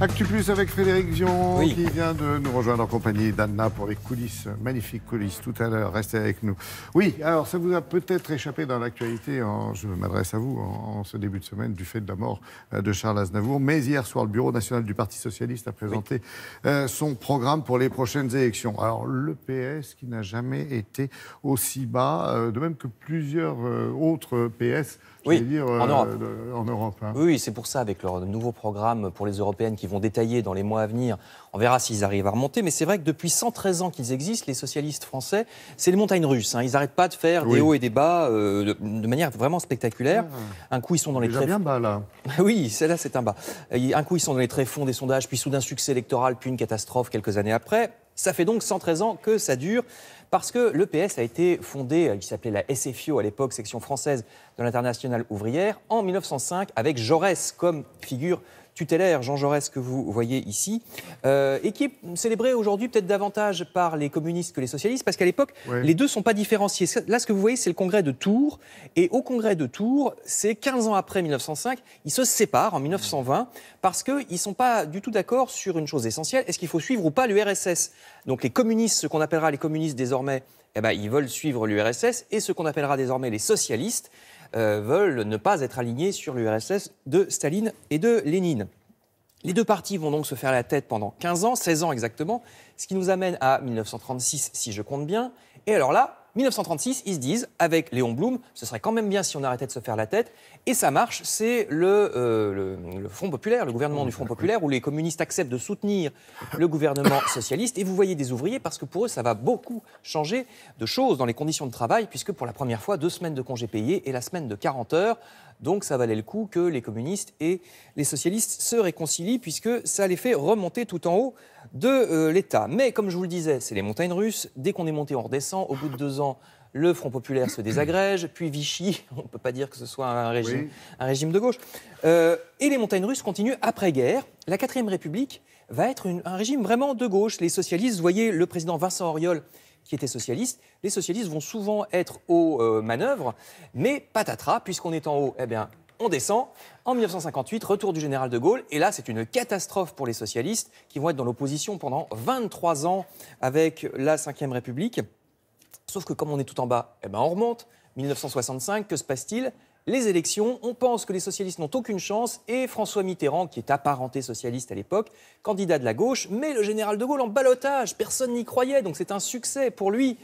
Actu Plus avec Frédéric Vion Oui. qui vient de nous rejoindre en compagnie d'Anna pour les coulisses, magnifiques coulisses tout à l'heure. Restez avec nous. Oui, alors ça vous a peut-être échappé dans l'actualité, je m'adresse à vous, en ce début de semaine, du fait de la mort de Charles Aznavour. Mais hier soir, le Bureau national du Parti socialiste a présenté son programme pour les prochaines élections. Alors le PS qui n'a jamais été aussi bas, de même que plusieurs autres PS, Oui, dire, en Europe. En Europe, hein. Oui, c'est pour ça, avec leur nouveau programme pour les européennes qui vont détailler dans les mois à venir, on verra s'ils arrivent à remonter. Mais c'est vrai que depuis 113 ans qu'ils existent, les socialistes français, c'est les montagnes russes. Ils n'arrêtent pas de faire des hauts et des bas de manière vraiment spectaculaire. Un coup, ils sont dans les Déjà bien bas, là. Oui, celle-là, c'est un bas. Un coup, ils sont dans les tréfonds des sondages, puis soudain succès électoral, puis une catastrophe quelques années après. Ça fait donc 113 ans que ça dure, parce que le PS a été fondé, il s'appelait la SFIO à l'époque, section française de l'Internationale ouvrière, en 1905, avec Jaurès comme figure tutélaire, Jean Jaurès que vous voyez ici, et qui est célébré aujourd'hui peut-être davantage par les communistes que les socialistes, parce qu'à l'époque, les deux ne sont pas différenciés. Là, ce que vous voyez, c'est le congrès de Tours, et au congrès de Tours, c'est 15 ans après 1905, ils se séparent en 1920, parce qu'ils ne sont pas du tout d'accord sur une chose essentielle, est-ce qu'il faut suivre ou pas l'URSS? Donc les communistes, ce qu'on appellera les communistes désormais, ils veulent suivre l'URSS, et ce qu'on appellera désormais les socialistes, veulent ne pas être alignés sur l'URSS de Staline et de Lénine. Les deux partis vont donc se faire la tête pendant 15 ans, 16 ans exactement, ce qui nous amène à 1936, si je compte bien. Et alors là, 1936, ils se disent, avec Léon Blum, ce serait quand même bien si on arrêtait de se faire la tête. Et ça marche, c'est le Front populaire, le gouvernement du Front populaire, où les communistes acceptent de soutenir le gouvernement socialiste. Et vous voyez des ouvriers, parce que pour eux, ça va beaucoup changer de choses dans les conditions de travail, puisque pour la première fois, 2 semaines de congés payés et la semaine de 40 heures. Donc ça valait le coup que les communistes et les socialistes se réconcilient, puisque ça les fait remonter tout en haut de l'État. Mais comme je vous le disais, c'est les montagnes russes. Dès qu'on est monté, on redescend. Au bout de 2 ans, le Front populaire se désagrège, puis Vichy, on ne peut pas dire que ce soit un régime de gauche. Et les montagnes russes continuent après-guerre. La 4e République va être un régime vraiment de gauche. Les socialistes, vous voyez le président Vincent Auriol, qui était socialiste. Les socialistes vont souvent être aux manœuvres, mais patatras, puisqu'on est en haut, on descend. En 1958, retour du général de Gaulle. Et là, c'est une catastrophe pour les socialistes qui vont être dans l'opposition pendant 23 ans avec la 5e République. Sauf que comme on est tout en bas, on remonte. 1965, que se passe-t-il? Les élections, on pense que les socialistes n'ont aucune chance et François Mitterrand, qui est apparenté socialiste à l'époque, candidat de la gauche, met le général de Gaulle en ballottage. Personne n'y croyait, donc c'est un succès pour lui.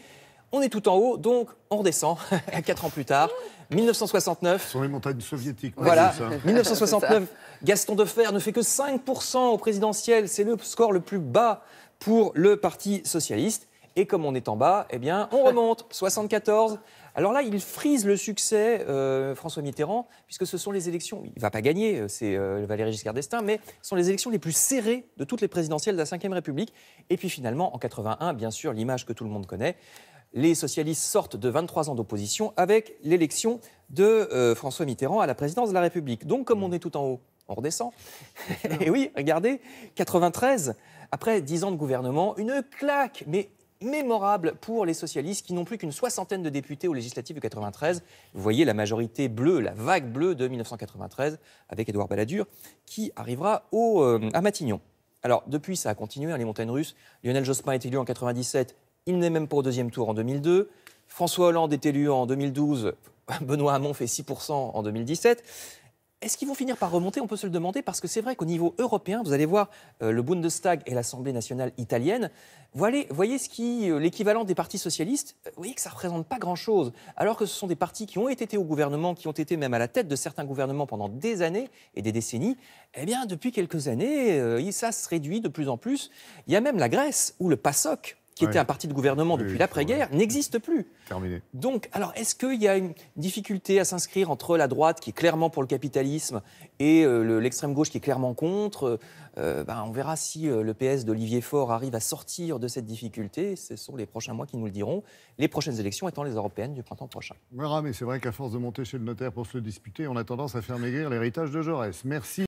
On est tout en haut, donc on redescend 4 ans plus tard. 1969. Ce sont les montagnes soviétiques. Voilà, 1969, Gaston Defferre ne fait que 5% au présidentiel. C'est le score le plus bas pour le Parti socialiste. Et comme on est en bas, on remonte. 74. Alors là, il frise le succès, François Mitterrand, puisque ce sont les élections, il ne va pas gagner, c'est Valéry Giscard d'Estaing, mais ce sont les élections les plus serrées de toutes les présidentielles de la Ve République. Et puis finalement, en 81, bien sûr, l'image que tout le monde connaît, les socialistes sortent de 23 ans d'opposition avec l'élection de François Mitterrand à la présidence de la République. Donc, comme on est tout en haut, on redescend. Et oui, regardez, 93, après 10 ans de gouvernement, une claque, mais mémorable pour les socialistes qui n'ont plus qu'une 60aine de députés aux législatives de 93. Vous voyez la majorité bleue, la vague bleue de 1993 avec Édouard Balladur qui arrivera à Matignon. Alors depuis, ça a continué, les montagnes russes. Lionel Jospin est élu en 97, il n'est même pas au 2e tour en 2002. François Hollande est élu en 2012, Benoît Hamon fait 6% en 2017. Est-ce qu'ils vont finir par remonter? On peut se le demander, parce que c'est vrai qu'au niveau européen, vous allez voir le Bundestag et l'Assemblée nationale italienne, voyez l'équivalent des partis socialistes, vous voyez que ça ne représente pas grand-chose, alors que ce sont des partis qui ont été au gouvernement, qui ont été même à la tête de certains gouvernements pendant des années et des décennies. Depuis quelques années, ça se réduit de plus en plus. Il y a même la Grèce, où le PASOK, qui était un parti de gouvernement depuis l'après-guerre, n'existe plus. Terminé. Donc, alors, est-ce qu'il y a une difficulté à s'inscrire entre la droite, qui est clairement pour le capitalisme, et l'extrême gauche, qui est clairement contre? On verra si le PS d'Olivier Faure arrive à sortir de cette difficulté. Ce sont les prochains mois qui nous le diront. Les prochaines élections étant les européennes du printemps prochain. On verra, mais c'est vrai qu'à force de monter chez le notaire pour se le disputer, on a tendance à faire maigrir l'héritage de Jaurès. Merci.